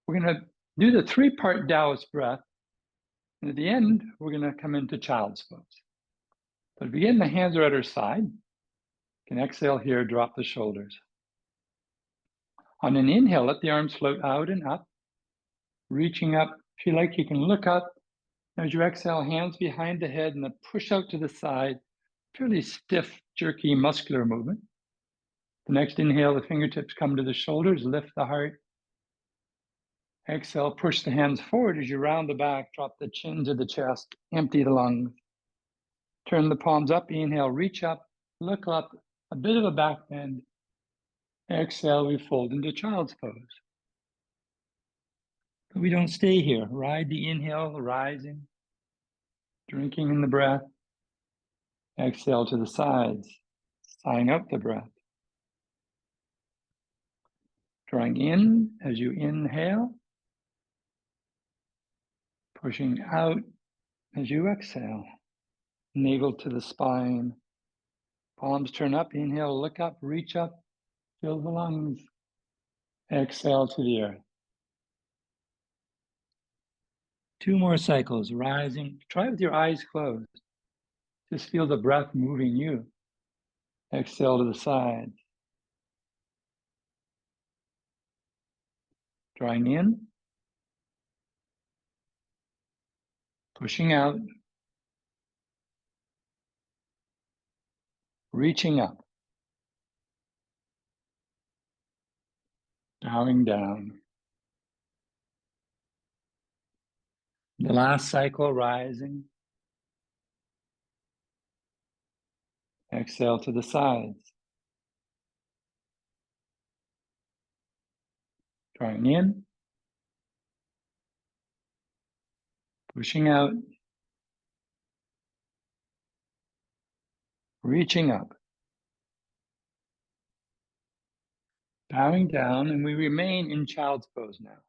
We're going to do the three-part Taoist breath. And at the end, we're going to come into child's pose. So to begin, the hands are at our side. You can exhale here, drop the shoulders. On an inhale, let the arms float out and up, reaching up. If you like, you can look up. As you exhale, hands behind the head and then push out to the side. Fairly stiff, jerky, muscular movement. The next inhale, the fingertips come to the shoulders, lift the heart. Exhale, push the hands forward as you round the back, drop the chin to the chest, empty the lungs. Turn the palms up, inhale, reach up, look up, a bit of a back bend. Exhale, we fold into child's pose. But we don't stay here. Ride the inhale, rising, drinking in the breath. Exhale to the sides, sighing out the breath. Drawing in as you inhale, pushing out as you exhale. Navel to the spine. Palms turn up, inhale, look up, reach up, fill the lungs. Exhale to the earth. 2 more cycles, rising. Try with your eyes closed. Just feel the breath moving you. Exhale to the sides. Drawing in. Pushing out. Reaching up. Bowing down. The last cycle, rising. Exhale to the sides. Drawing in. Pushing out. Reaching up. Bowing down, and we remain in child's pose now.